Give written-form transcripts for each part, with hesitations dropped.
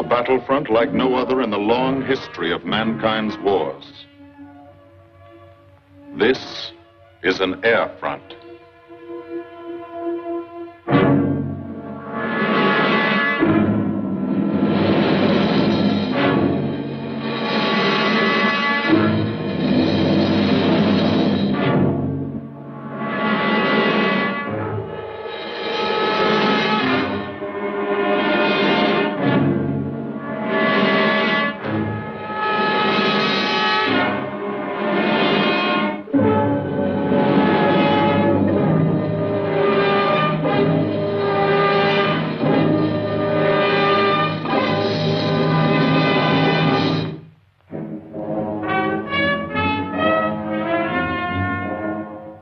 battlefront like no other in the long history of mankind's wars. This is an air front.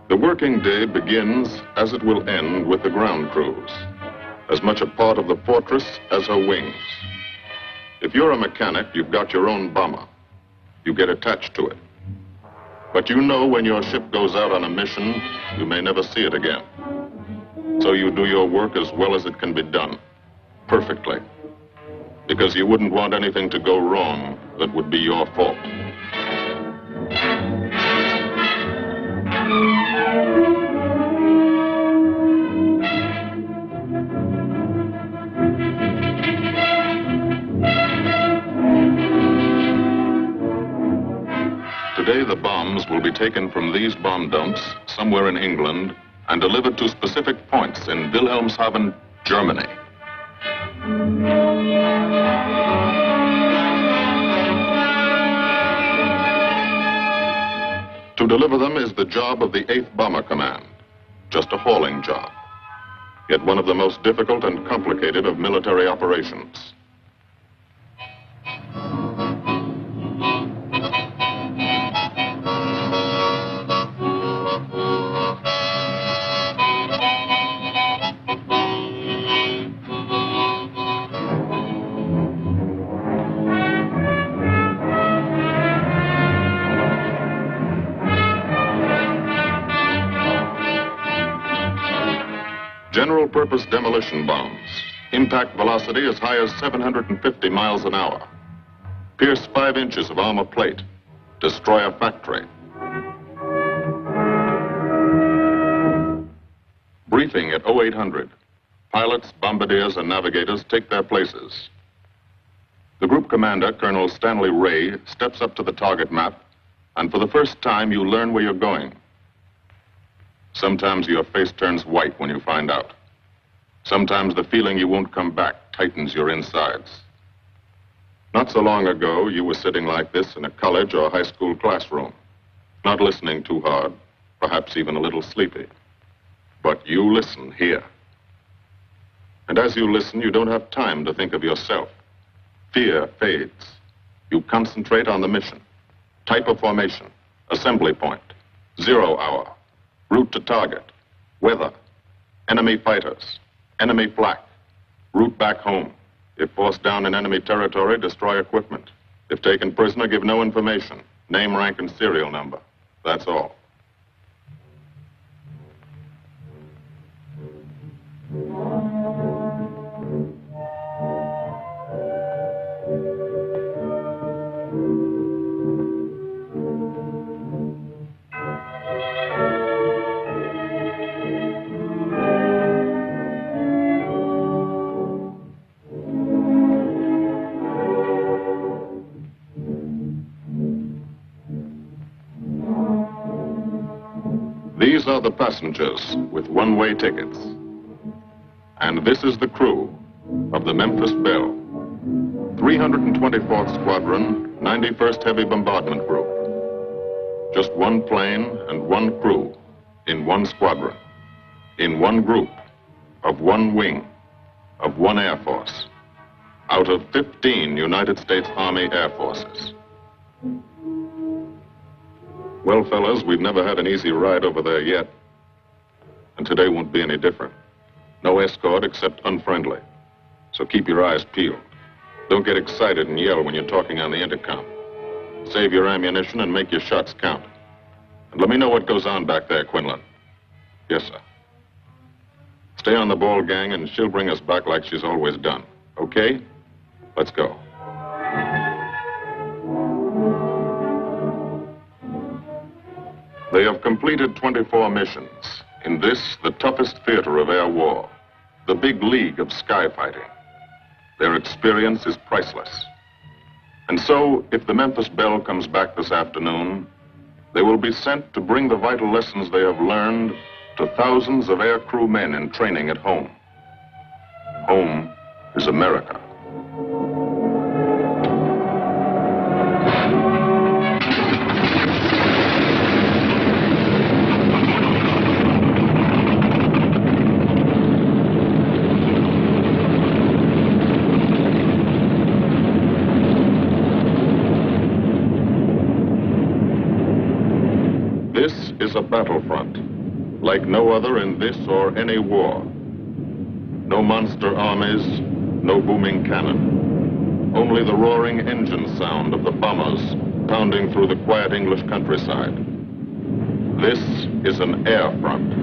The working day begins, as it will end, with the ground crews, as much a part of the fortress as her wings. If you're a mechanic, you've got your own bomber. You get attached to it. But you know when your ship goes out on a mission, you may never see it again. So you do your work as well as it can be done, perfectly, because you wouldn't want anything to go wrong that would be your fault. Today, the bombs will be taken from these bomb dumps somewhere in England and delivered to specific points in Wilhelmshaven, Germany. To deliver them is the job of the 8th Bomber Command, just a hauling job, yet one of the most difficult and complicated of military operations. General-purpose demolition bombs, impact velocity as high as 750 miles an hour, pierce 5 inches of armor plate, destroy a factory. Briefing at 0800. Pilots, bombardiers, and navigators take their places. The group commander, Colonel Stanley Ray, steps up to the target map, and for the first time, you learn where you're going. Sometimes your face turns white when you find out. Sometimes the feeling you won't come back tightens your insides. Not so long ago, you were sitting like this in a college or high school classroom, not listening too hard, perhaps even a little sleepy. But you listen here. And as you listen, you don't have time to think of yourself. Fear fades. You concentrate on the mission, type of formation, assembly point, 0 hour, route to target, weather, enemy fighters, enemy flak, route back home. If forced down in enemy territory, destroy equipment. If taken prisoner, give no information, name, rank, and serial number. That's all. These are the passengers with one-way tickets. And this is the crew of the Memphis Belle, 324th Squadron, 91st Heavy Bombardment Group. Just one plane and one crew in one squadron, in one group, of one wing, of one Air Force, out of 15 United States Army Air Forces. Well, fellas, we've never had an easy ride over there yet. And today won't be any different. No escort except unfriendly. So keep your eyes peeled. Don't get excited and yell when you're talking on the intercom. Save your ammunition and make your shots count. And let me know what goes on back there, Quinlan. Yes, sir. Stay on the ball, gang, and she'll bring us back like she's always done. Okay? Let's go. They have completed 24 missions. In this, the toughest theater of air war, the big league of sky fighting. Their experience is priceless. And so, if the Memphis Belle comes back this afternoon, they will be sent to bring the vital lessons they have learned to thousands of air crew men in training at home. Home is America. This is a battlefront, like no other in this or any war. No monster armies, no booming cannon. Only the roaring engine sound of the bombers pounding through the quiet English countryside. This is an air front.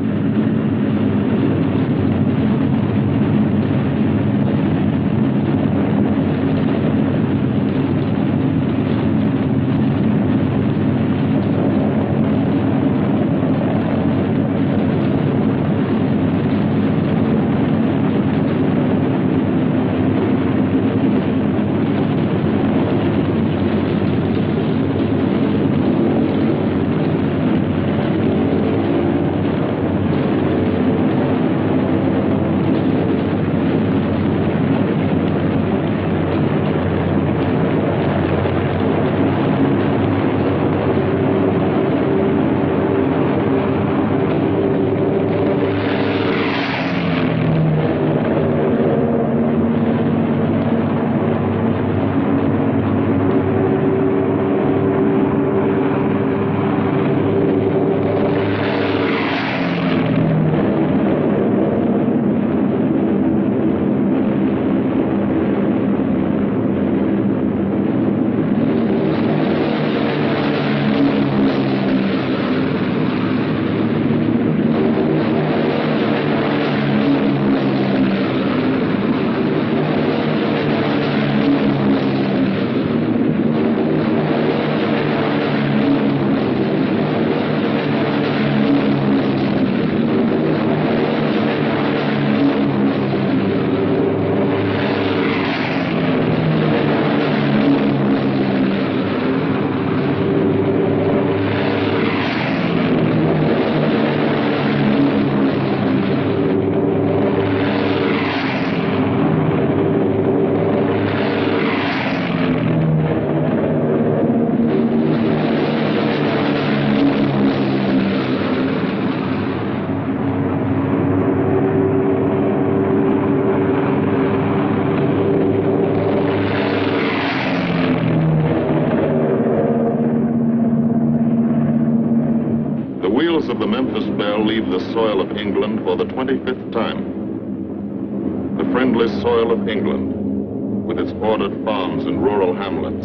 Of the Memphis Belle leave the soil of England for the 25th time. The friendly soil of England, with its ordered farms and rural hamlets,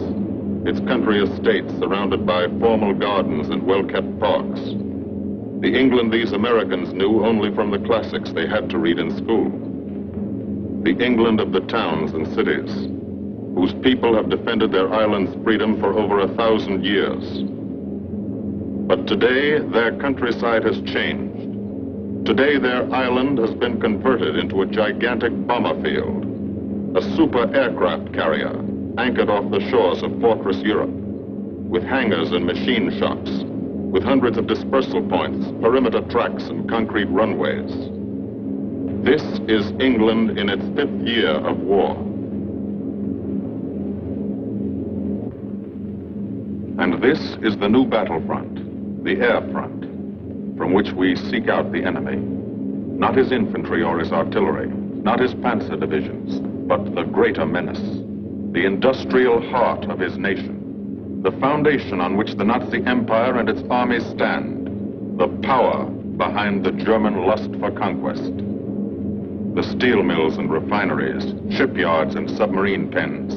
its country estates surrounded by formal gardens and well-kept parks. The England these Americans knew only from the classics they had to read in school. The England of the towns and cities, whose people have defended their island's freedom for over 1,000 years. But today, their countryside has changed. Today, their island has been converted into a gigantic bomber field, a super aircraft carrier anchored off the shores of Fortress Europe, with hangars and machine shops, with hundreds of dispersal points, perimeter tracks, and concrete runways. This is England in its 5th year of war. And this is the new battlefront. The air front, from which we seek out the enemy. Not his infantry or his artillery, not his panzer divisions, but the greater menace, the industrial heart of his nation, the foundation on which the Nazi Empire and its armies stand, the power behind the German lust for conquest. The steel mills and refineries, shipyards and submarine pens,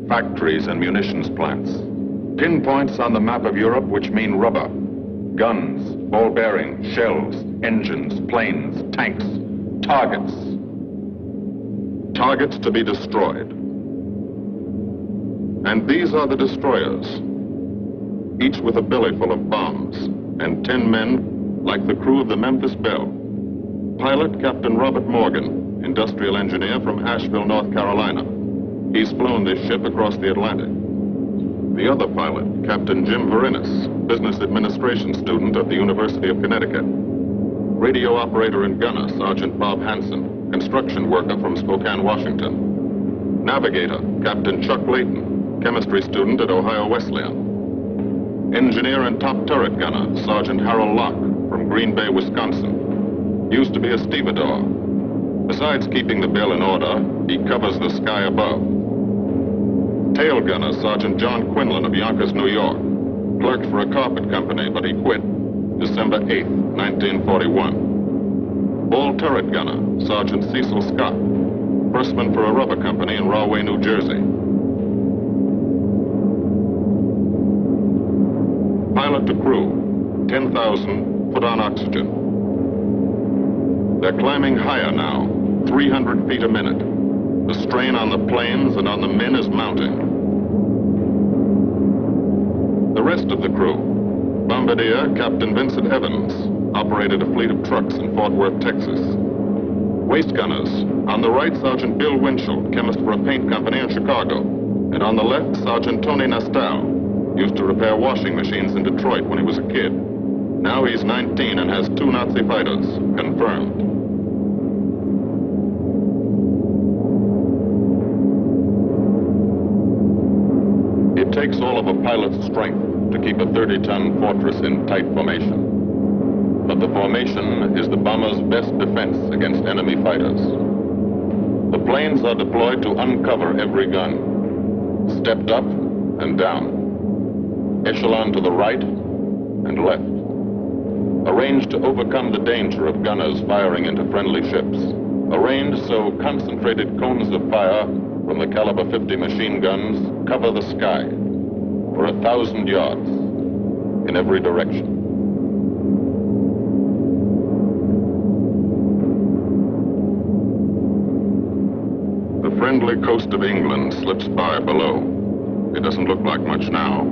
factories and munitions plants, pinpoints on the map of Europe which mean rubber, guns, ball bearings, shells, engines, planes, tanks, targets. Targets to be destroyed. And these are the destroyers, each with a belly full of bombs, and 10 men like the crew of the Memphis Belle. Pilot Captain Robert Morgan, industrial engineer from Asheville, North Carolina. He's flown this ship across the Atlantic. The other pilot, Captain Jim Verinis, business administration student at the University of Connecticut. Radio operator and gunner, Sergeant Bob Hansen, construction worker from Spokane, Washington. Navigator, Captain Chuck Layton, chemistry student at Ohio Wesleyan. Engineer and top turret gunner, Sergeant Harold Locke from Green Bay, Wisconsin. Used to be a stevedore. Besides keeping the Belle in order, he covers the sky above. Tail gunner, Sergeant John Quinlan of Yonkers, New York. Clerked for a carpet company, but he quit December 8th, 1941. Ball turret gunner, Sergeant Cecil Scott. Firstman for a rubber company in Rahway, New Jersey. Pilot to crew, 10,000, put on oxygen. They're climbing higher now, 300 feet a minute. The strain on the planes and on the men is mounting. The rest of the crew, Bombardier Captain Vincent Evans, operated a fleet of trucks in Fort Worth, Texas. Waist gunners, on the right, Sergeant Bill Winchell, chemist for a paint company in Chicago. And on the left, Sergeant Tony Nastal, used to repair washing machines in Detroit when he was a kid. Now he's 19 and has 2 Nazi fighters, confirmed. It takes all of a pilot's strength to keep a 30-ton fortress in tight formation. But the formation is the bomber's best defense against enemy fighters. The planes are deployed to uncover every gun, stepped up and down, echelon to the right and left, arranged to overcome the danger of gunners firing into friendly ships, arranged so concentrated cones of fire from the caliber 50 machine guns cover the sky for 1,000 yards in every direction. The friendly coast of England slips by below. It doesn't look like much now,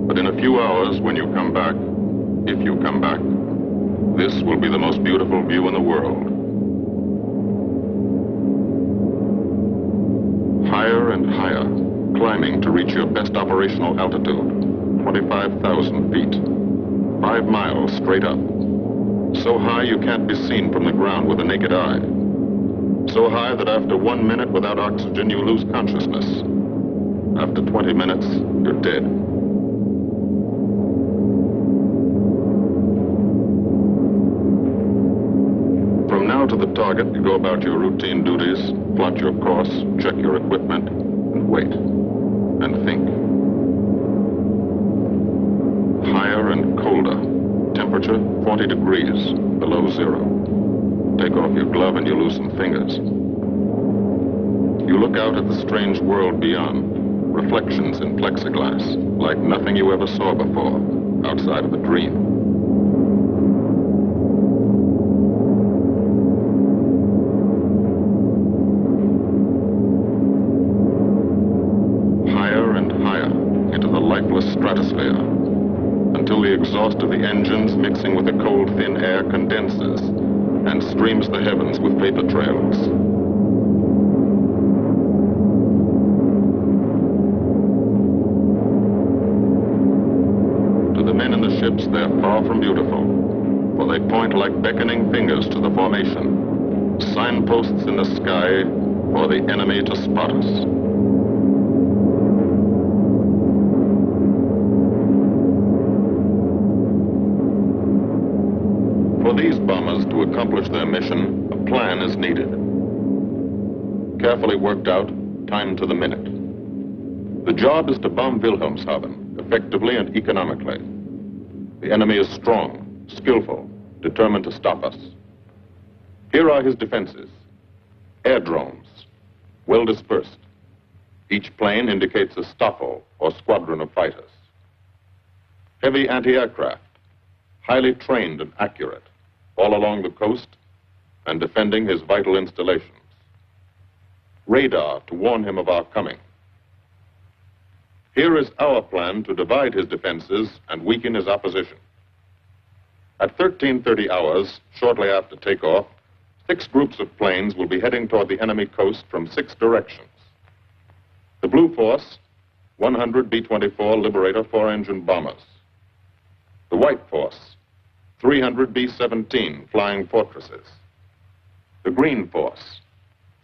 but in a few hours when you come back, if you come back, this will be the most beautiful view in the world. Higher and higher, climbing to reach your best operational altitude, 25,000 feet, 5 miles straight up. So high you can't be seen from the ground with the naked eye. So high that after 1 minute without oxygen, you lose consciousness. After 20 minutes, you're dead. From now to the target, you go about your routine duties, plot your course, check your equipment, and wait, and think. Higher and colder. Temperature, 40 degrees, below zero. Take off your glove and you lose some fingers. You look out at the strange world beyond. Reflections in plexiglass, like nothing you ever saw before, outside of a dream. Higher and higher into the lifeless stratosphere, until the exhaust of the engines mixing with the cold, thin air condenses and streams the heavens with vapor trails. To the men in the ships, they're far from beautiful, for they point like beckoning fingers to the formation, signposts in the sky for the enemy to spot us. For these bombers to accomplish their mission, a plan is needed. Carefully worked out, timed to the minute. The job is to bomb Wilhelmshaven effectively and economically. The enemy is strong, skillful, determined to stop us. Here are his defenses. Airdromes, well dispersed. Each plane indicates a staffel or squadron of fighters. Heavy anti-aircraft, highly trained and accurate, all along the coast and defending his vital installations. Radar to warn him of our coming. Here is our plan to divide his defenses and weaken his opposition. At 13:30 hours, shortly after takeoff, 6 groups of planes will be heading toward the enemy coast from 6 directions. The Blue Force, 100 B-24 Liberator 4-engine bombers. The White Force, 300 B-17 Flying Fortresses. The Green Force,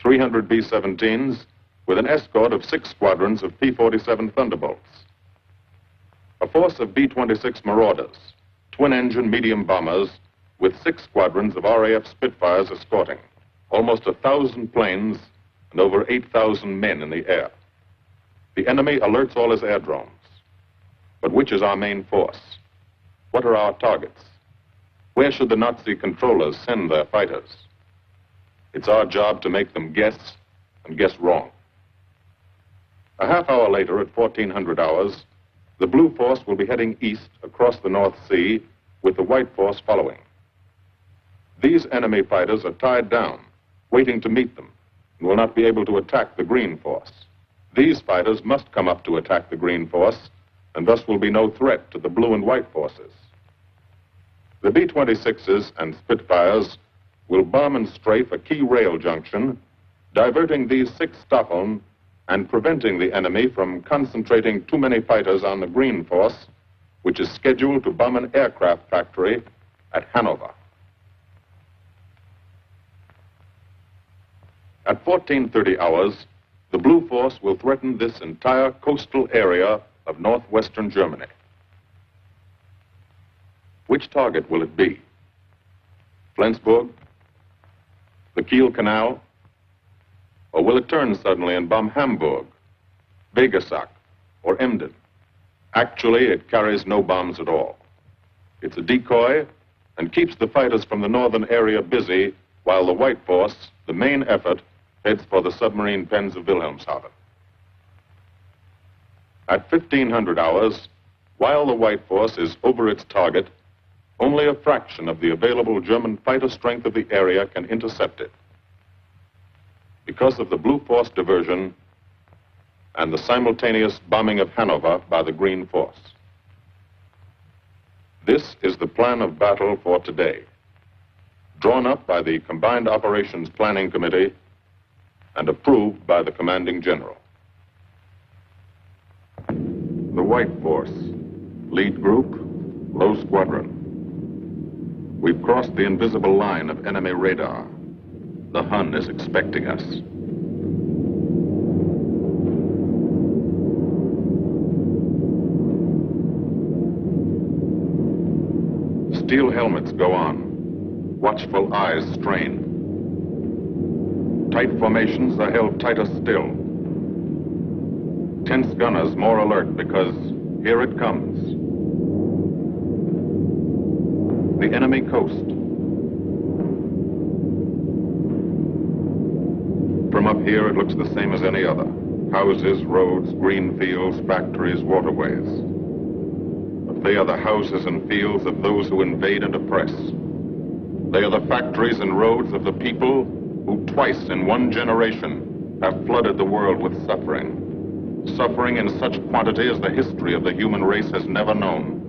300 B-17s with an escort of 6 squadrons of P-47 Thunderbolts. A force of B-26 Marauders, twin-engine medium bombers with 6 squadrons of RAF Spitfires escorting. Almost 1,000 planes and over 8,000 men in the air. The enemy alerts all his aerodromes. But which is our main force? What are our targets? Where should the Nazi controllers send their fighters? It's our job to make them guess and guess wrong. A half hour later, at 1400 hours, the Blue Force will be heading east across the North Sea with the White Force following. These enemy fighters are tied down, waiting to meet them, and will not be able to attack the Green Force. These fighters must come up to attack the Green Force, and thus will be no threat to the Blue and White Forces. The B-26s and Spitfires will bomb and strafe a key rail junction, diverting these 6 Staffeln and preventing the enemy from concentrating too many fighters on the Green Force, which is scheduled to bomb an aircraft factory at Hanover. At 14:30 hours, the Blue Force will threaten this entire coastal area of northwestern Germany. Which target will it be? Flensburg? The Kiel Canal? Or will it turn suddenly and bomb Hamburg, Vegasack, or Emden? Actually, it carries no bombs at all. It's a decoy and keeps the fighters from the northern area busy while the White Force, the main effort, heads for the submarine pens of Wilhelmshaven. At 1500 hours, while the White Force is over its target, only a fraction of the available German fighter strength of the area can intercept it. Because of the Blue Force diversion and the simultaneous bombing of Hanover by the Green Force. This is the plan of battle for today, drawn up by the Combined Operations Planning Committee and approved by the Commanding General. The White Force, lead group, low squadron. We've crossed the invisible line of enemy radar. The Hun is expecting us. Steel helmets go on. Watchful eyes strain. Tight formations are held tighter still. Tense gunners more alert because here it comes. The enemy coast. From up here, it looks the same as any other. Houses, roads, green fields, factories, waterways. But they are the houses and fields of those who invade and oppress. They are the factories and roads of the people who twice in one generation have flooded the world with suffering. Suffering in such quantity as the history of the human race has never known.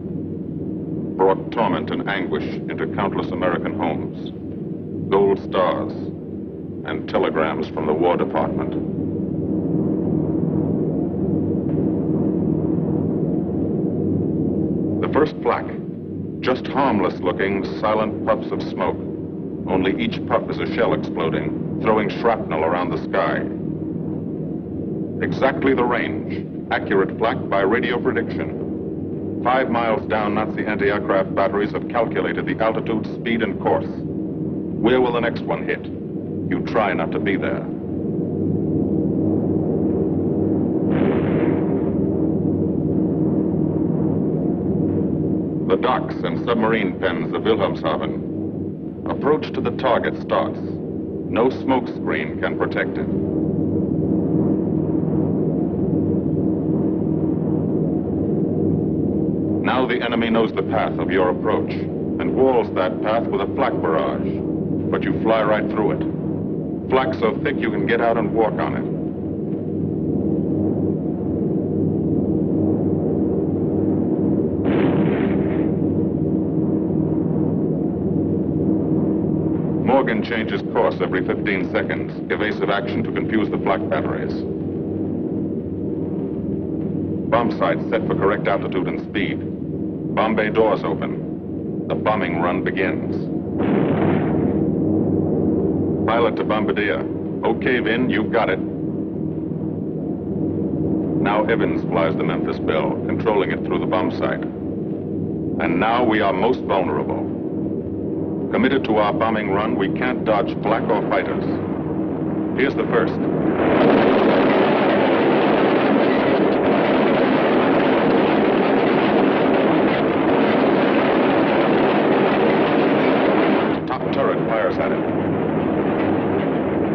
Brought torment and anguish into countless American homes. Gold stars and telegrams from the War Department. The first flak, just harmless looking, silent puffs of smoke. Only each puff is a shell exploding, throwing shrapnel around the sky. Exactly the range, accurate flak by radio prediction. 5 miles down, Nazi anti-aircraft batteries have calculated the altitude, speed, and course. Where will the next one hit? You try not to be there. The docks and submarine pens of Wilhelmshaven. Approach to the target starts. No smoke screen can protect it. Now the enemy knows the path of your approach and walls that path with a flak barrage. But you fly right through it. Flak so thick you can get out and walk on Morgan changes course every 15 seconds. Evasive action to confuse the flak batteries. Bomb sight set for correct altitude and speed. Bomb bay doors open. The bombing run begins. Pilot to Bombardier. Okay, Vin, you've got it. Now Evans flies the Memphis Belle, controlling it through the bomb sight. And now we are most vulnerable. Committed to our bombing run, we can't dodge flak or fighters. Here's the first. Top turret fires at it.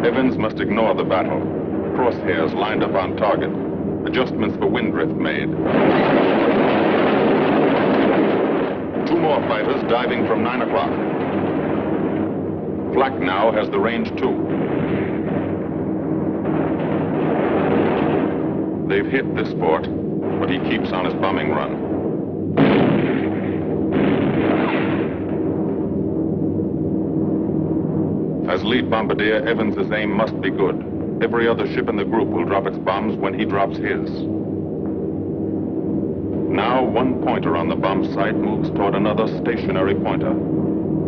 Evans must ignore the battle. Crosshairs lined up on target. Adjustments for wind drift made. 2 more fighters diving from 9 o'clock. Flak now has the range too. They've hit this fort, but he keeps on his bombing run. As lead bombardier, Evans's aim must be good. Every other ship in the group will drop its bombs when he drops his. Now, one pointer on the bomb sight moves toward another stationary pointer.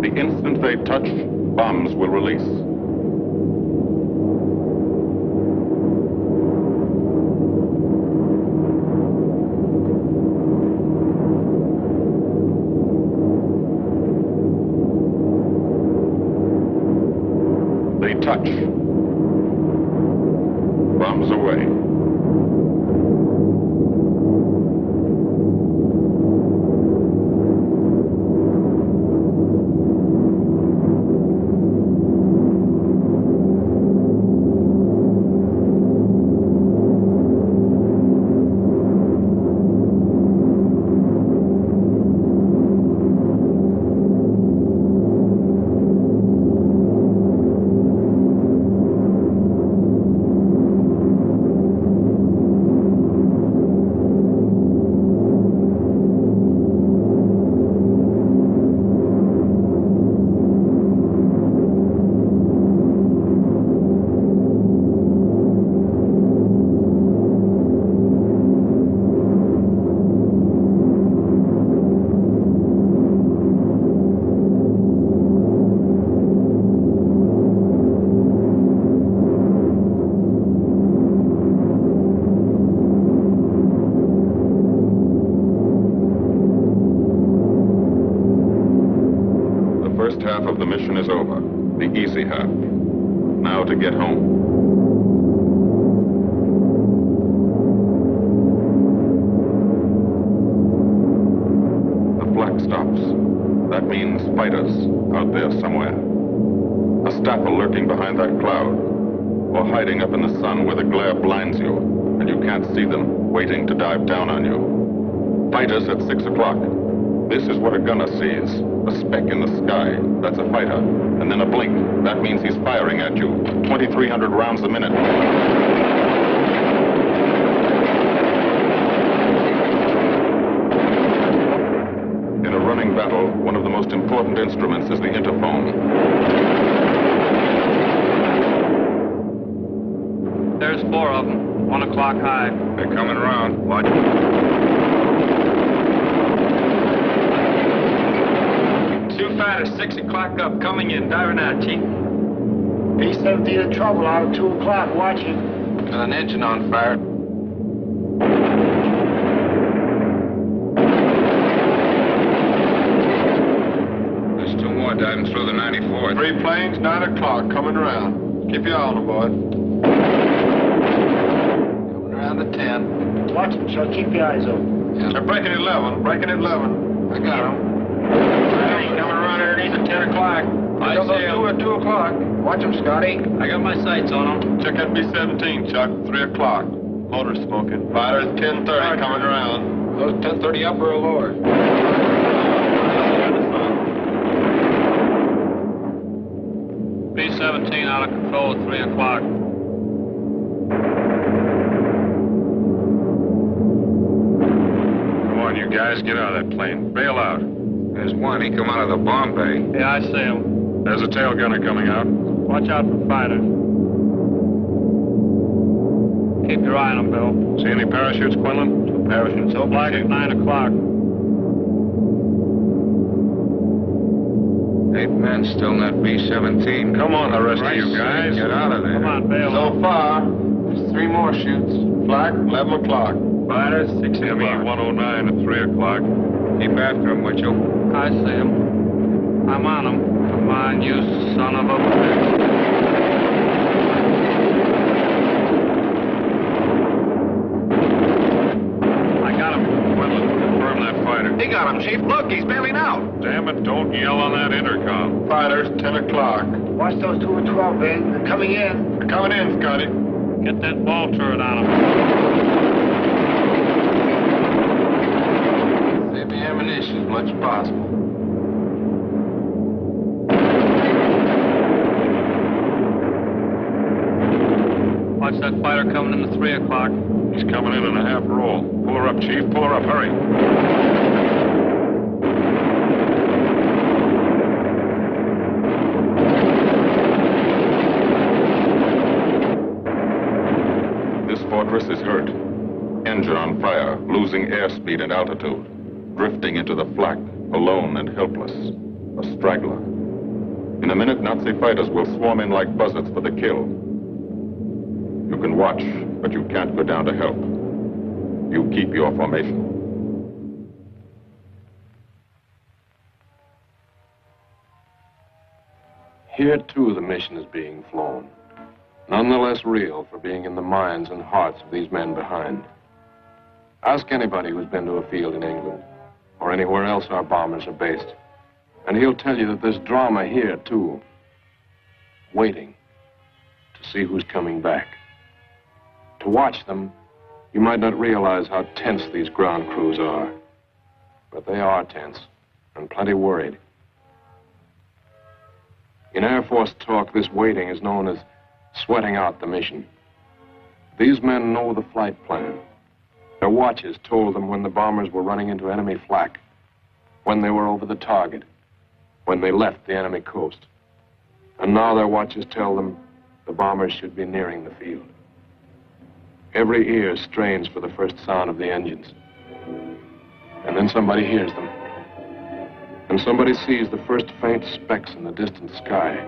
The instant they touch, bombs will release. They touch. Bombs away. First half of the mission is over, the easy half. Now to get home. The flak stops. That means fighters out there somewhere. A staffer lurking behind that cloud, or hiding up in the sun where the glare blinds you, and you can't see them, waiting to dive down on you. Fighters at 6 o'clock. This is what a gunner sees. A speck in the sky, that's a fighter. And then a blink, that means he's firing at you. 2,300 rounds a minute. In a running battle, one of the most important instruments is the interphone. There's 4 of them, 1 o'clock high. They're coming around. Watch. Fighters 6 o'clock up, coming in, diving out, Chief. B-17 in trouble out at 2 o'clock, watching. Got an engine on fire. There's 2 more diving through the 94th. 3 planes, 9 o'clock, coming around. Keep your eye on them, boy. Coming around to 10. Watch them, Chuck. Keep your eyes open. Yeah. They're breaking at 11, breaking at 11. I got them. Coming around underneath at 10 o'clock. I see them. 2 at 2 o'clock. Watch them, Scotty. I got my sights on them. Check that B-17, Chuck. 3 o'clock. Motor smoking. Fighters 10:30 coming around. Those 10:30 upper or lower? B-17 out of control at 3 o'clock. Come on, you guys, get out of that plane. Bail out. There's one. He come out of the bomb bay. Yeah, I see him. There's a tail gunner coming out. Watch out for fighters. Keep your eye on them, Bill. See any parachutes, Quinlan? 2 parachutes. So black at 9 o'clock. 8 men still in that B-17. Come on, the rest of you guys. Get out of there. Come on, Bill. So far, there's 3 more shoots. Flak, 11 o'clock. Fighters, 6 o'clock. ME-109 at 3 o'clock. Keep after him, Mitchell. I see him. I'm on him. Come on, you son of a bitch. I got him. Quinlan, confirm that fighter. He got him, Chief. Look, he's bailing out. Damn it, don't yell on that intercom. Fighters, 10 o'clock. Watch those 2 and 12, Ben. They're coming in. They're coming in, Scotty. Get that ball turret on him. Save the ammunition as much as possible. Watch that fighter coming in at 3 o'clock. He's coming in a half roll. Pull her up, Chief. Pull her up. Hurry. This fortress is hurt. Engine on fire, losing airspeed and altitude. Drifting into the flak, alone and helpless. A straggler. In a minute, Nazi fighters will swarm in like buzzards for the kill. You can watch, but you can't go down to help. You keep your formation. Here, too, the mission is being flown. None the less real for being in the minds and hearts of these men behind. Ask anybody who's been to a field in England or anywhere else our bombers are based, and he'll tell you that there's drama here, too. Waiting to see who's coming back. To watch them, you might not realize how tense these ground crews are. But they are tense, and plenty worried. In Air Force talk, this waiting is known as sweating out the mission. These men know the flight plan. Their watches told them when the bombers were running into enemy flak, when they were over the target, when they left the enemy coast. And now their watches tell them the bombers should be nearing the field. Every ear strains for the first sound of the engines. And then somebody hears them. And somebody sees the first faint specks in the distant sky.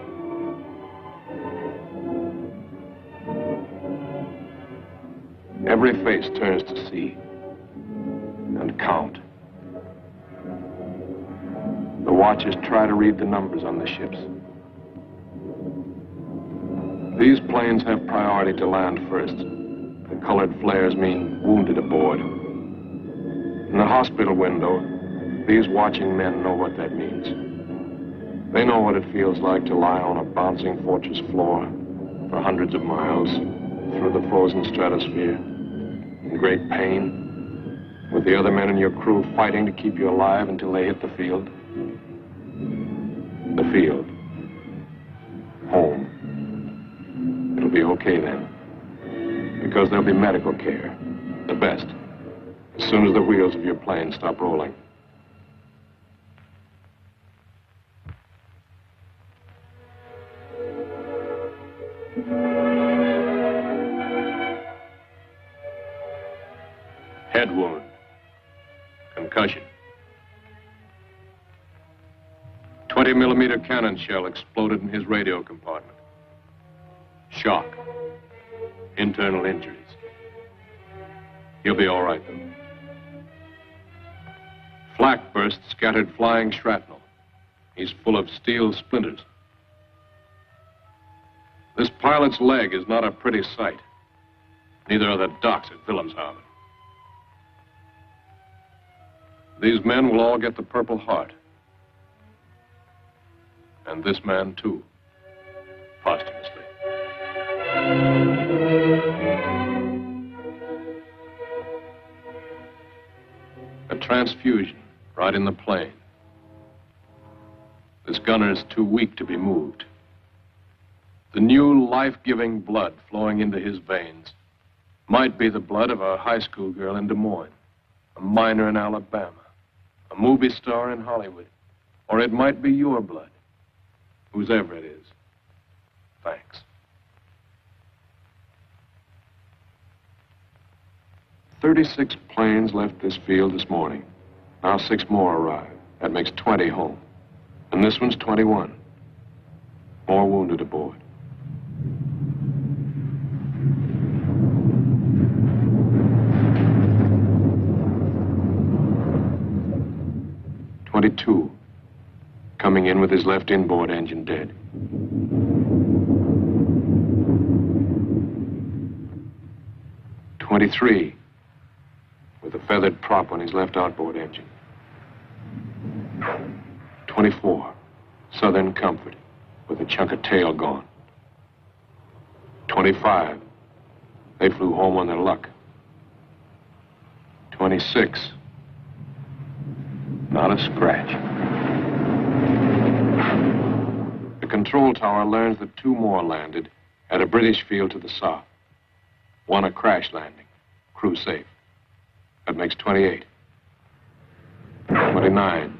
Every face turns to see and count. The watchers try to read the numbers on the ships. These planes have priority to land first. The colored flares mean wounded aboard. In the hospital window, these watching men know what that means. They know what it feels like to lie on a bouncing fortress floor for hundreds of miles through the frozen stratosphere in great pain, with the other men in your crew fighting to keep you alive until they hit the field. The field. Home. It'll be okay then. Because there'll be medical care. The best. As soon as the wheels of your plane stop rolling. Head wound. Concussion. 20-millimeter cannon shell exploded in his radio compartment. Shock. Internal injuries. He'll be all right, though. Flak burst scattered flying shrapnel. He's full of steel splinters. This pilot's leg is not a pretty sight. Neither are the docks at Wilhelmshaven. These men will all get the Purple Heart. And this man, too, posthumously. A transfusion right in the plane. This gunner's too weak to be moved. The new life-giving blood flowing into his veins might be the blood of a high school girl in Des Moines, a miner in Alabama, a movie star in Hollywood, or it might be your blood. Whoever it is. Thanks. 36 planes left this field this morning. Now 6 more arrive. That makes 20 home. And this one's 21. More wounded aboard. "22, coming in with his left inboard engine dead. "23, with a feathered prop on his left outboard engine. 24, Southern Comfort, with a chunk of tail gone. 25, they flew home on their luck. 26, not a scratch." The control tower learns that 2 more landed at a British field to the south. 1 a crash landing, crew safe. That makes 28. 29,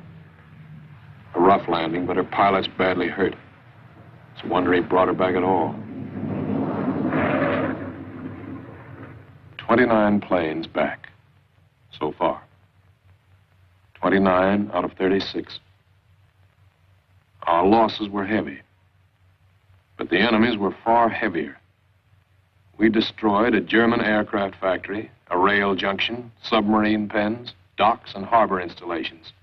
a rough landing, but her pilot's badly hurt. It's a wonder he brought her back at all. 29 planes back, so far. 29 out of 36. Our losses were heavy, but the enemy's were far heavier. We destroyed a German aircraft factory, a rail junction, submarine pens, docks, and harbor installations.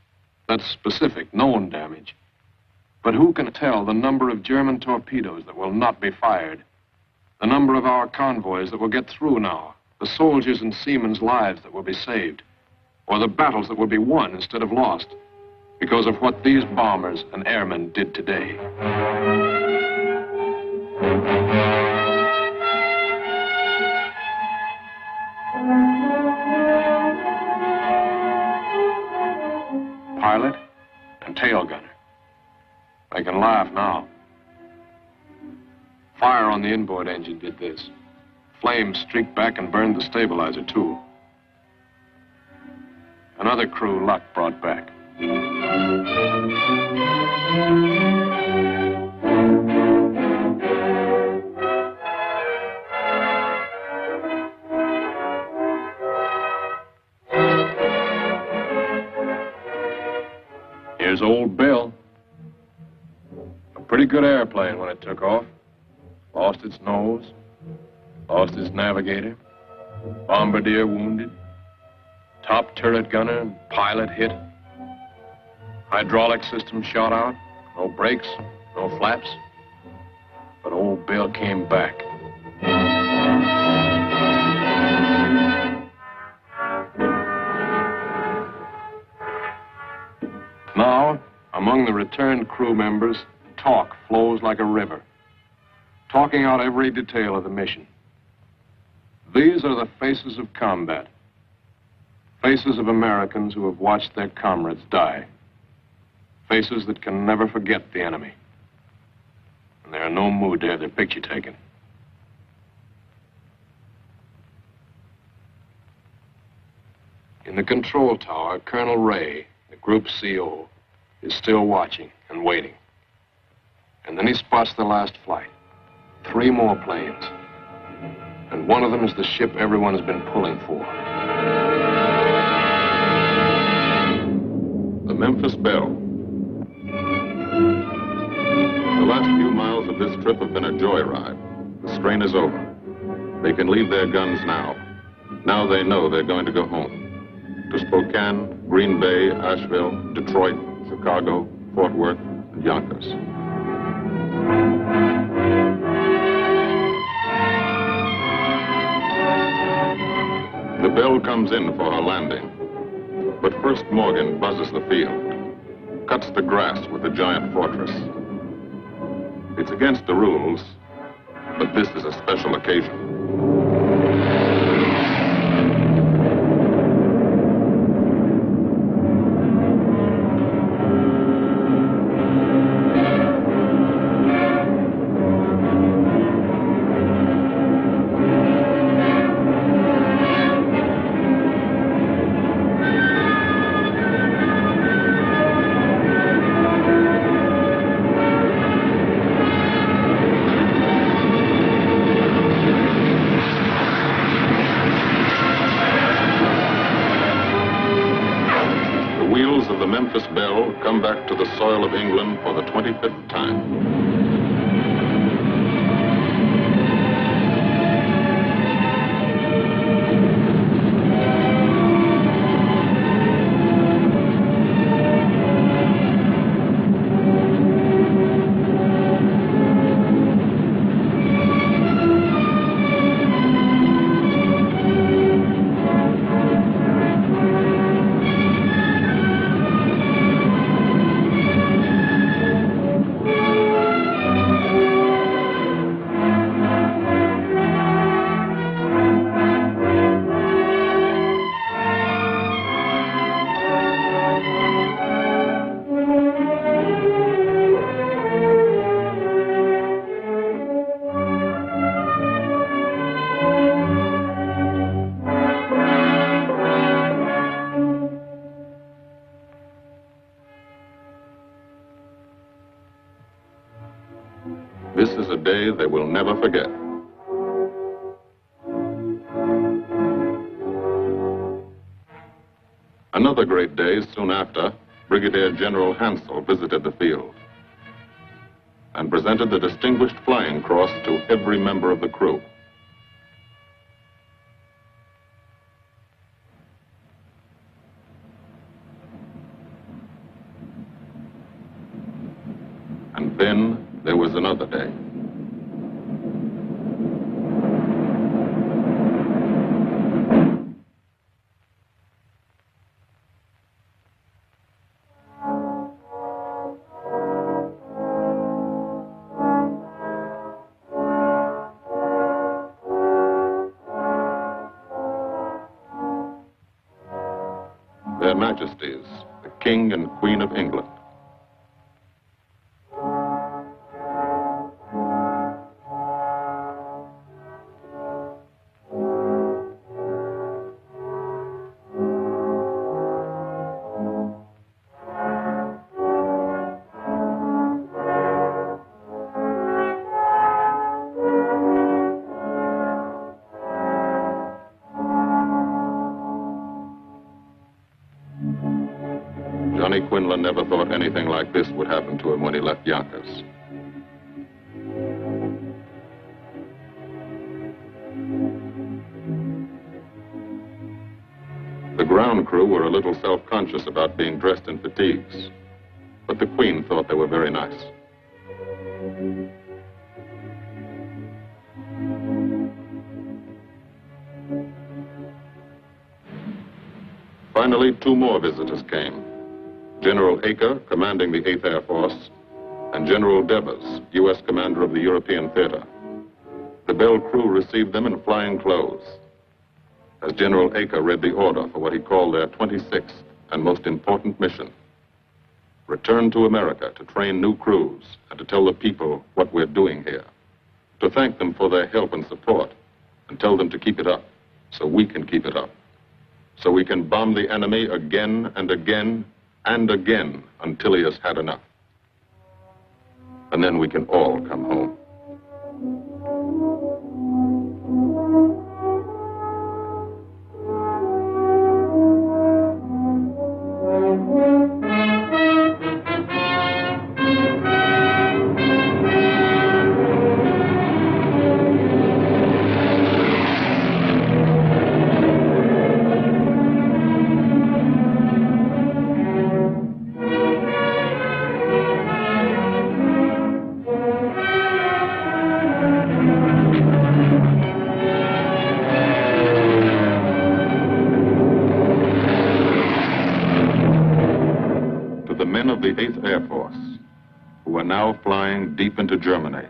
That's specific, known damage. But who can tell the number of German torpedoes that will not be fired, the number of our convoys that will get through now, the soldiers' and seamen's lives that will be saved, or the battles that will be won instead of lost because of what these bombers and airmen did today. Pilot and tail gunner. They can laugh now. Fire on the inboard engine did this. Flames streaked back and burned the stabilizer, too. Another crew luck brought back. Here's old Bill. A pretty good airplane when it took off. Lost its nose, lost its navigator, bombardier wounded, top turret gunner and pilot hit, hydraulic system shot out, no brakes, no flaps. But old Bill came back. Now, among the returned crew members, talk flows like a river, talking out every detail of the mission. These are the faces of combat, faces of Americans who have watched their comrades die, faces that can never forget the enemy. And they're in no mood to have their picture taken. In the control tower, Colonel Ray, the group CO, is still watching and waiting. And then he spots the last flight. 3 more planes. And one of them is the ship everyone has been pulling for. The Memphis Belle. The last few miles of this trip have been a joyride. The strain is over. They can leave their guns now. Now they know they're going to go home. To Spokane, Green Bay, Asheville, Detroit, Chicago, Fort Worth, and Yonkers. The Belle comes in for her landing. But first Morgan buzzes the field, cuts the grass with the giant fortress. It's against the rules, but this is a special occasion. sails of the Memphis Belle come back to the soil of England for the 25th time. This is a day they will never forget. Another great day soon after, Brigadier General Hansel visited the field and presented the Distinguished Flying Cross to every member of the crew. And then there was another day. Their Majesties, the King and Queen of England. Johnny Quinlan never thought anything like this would happen to him when he left Yonkers. The ground crew were a little self-conscious about being dressed in fatigues, but the Queen thought they were very nice. Finally, two more visitors came. General Acre, commanding the 8th Air Force, and General Devers, U.S. commander of the European Theater. The Belle crew received them in flying clothes, as General Acre read the order for what he called their 26th and most important mission. Return to America to train new crews and to tell the people what we're doing here. To thank them for their help and support and tell them to keep it up so we can keep it up. So we can bomb the enemy again and again and again until he has had enough. And then we can all come home. Of the 8th Air Force, who are now flying deep into Germany,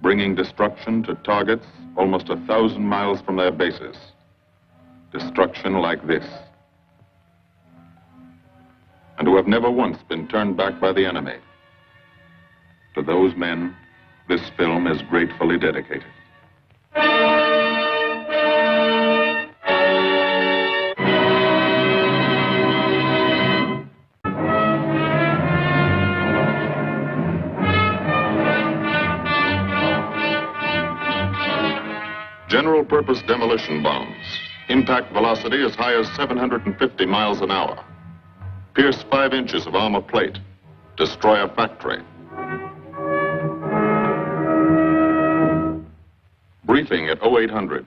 bringing destruction to targets almost 1,000 miles from their bases. Destruction like this. And who have never once been turned back by the enemy. To those men, this film is gratefully dedicated. General-purpose demolition bombs. Impact velocity as high as 750 miles an hour. Pierce 5 inches of armor plate. Destroy a factory. Briefing at 0800.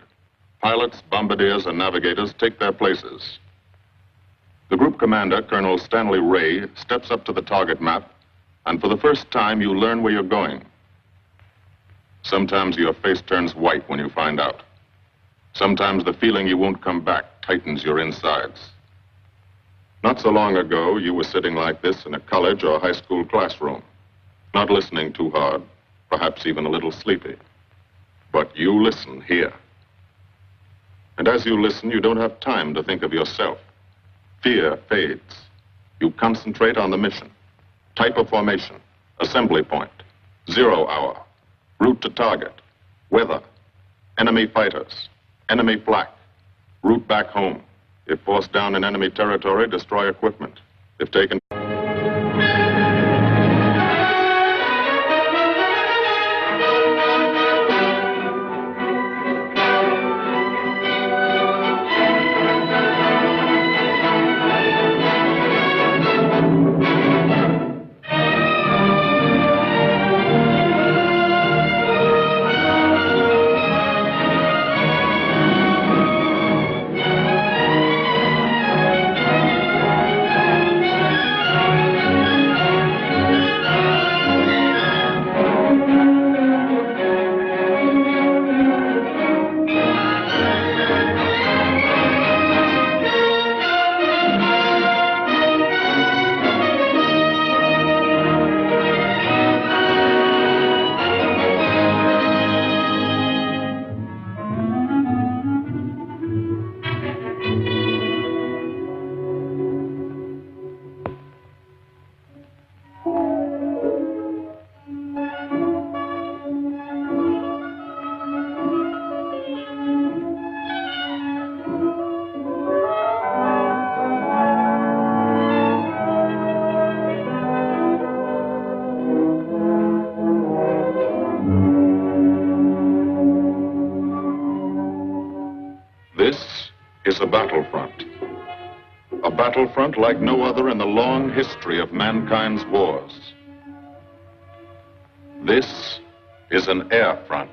Pilots, bombardiers, and navigators take their places. The group commander, Colonel Stanley Ray, steps up to the target map, and for the first time, you learn where you're going. Sometimes your face turns white when you find out. Sometimes the feeling you won't come back tightens your insides. Not so long ago, you were sitting like this in a college or high school classroom, not listening too hard, perhaps even a little sleepy. But you listen here. And as you listen, you don't have time to think of yourself. Fear fades. You concentrate on the mission. Type of formation, assembly point, 0 hour, route to target, weather, enemy fighters, enemy flak, route back home. If forced down in enemy territory, destroy equipment. If taken... This is a battlefront. A battlefront like no other in the long history of mankind's wars. This is an air front.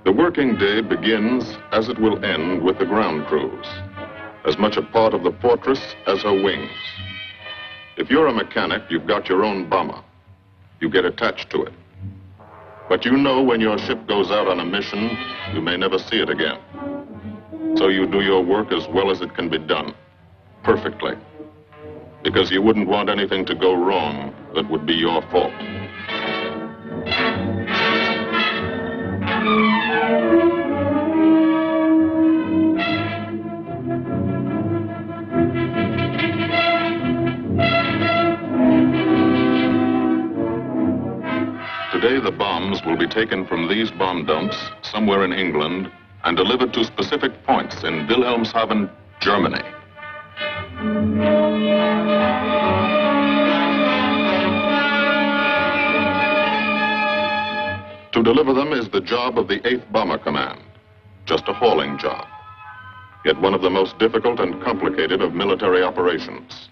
The working day begins, as it will end, with the ground crews, as much a part of the fortress as her wings. If you're a mechanic, you've got your own bomber. You get attached to it. But you know when your ship goes out on a mission, you may never see it again. So you do your work as well as it can be done, perfectly. Because you wouldn't want anything to go wrong that would be your fault. Today, the bombs will be taken from these bomb dumps somewhere in England and delivered to specific points in Wilhelmshaven, Germany. To deliver them is the job of the 8th Bomber Command, just a hauling job, yet one of the most difficult and complicated of military operations.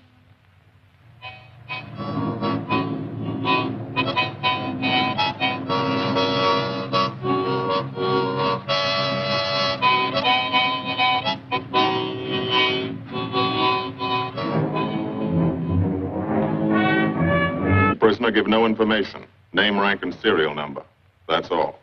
Prisoner give no information, name, rank, and serial number. That's all.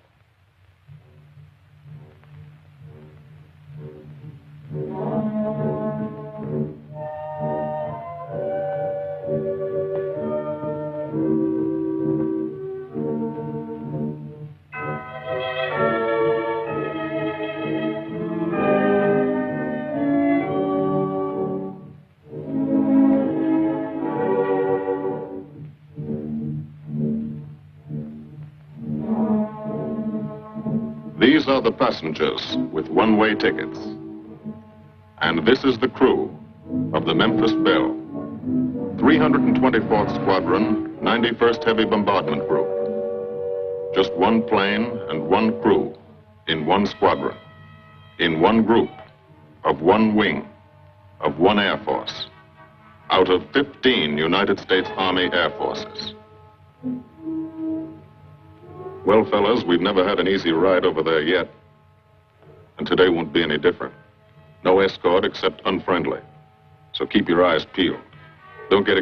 These are the passengers with one-way tickets. And this is the crew of the Memphis Belle, 324th Squadron, 91st Heavy Bombardment Group. Just one plane and one crew in one squadron, in one group, of one wing, of one Air Force, out of 15 United States Army Air Forces. Well, fellas, we've never had an easy ride over there yet. And today won't be any different. No escort except unfriendly. So keep your eyes peeled. Don't get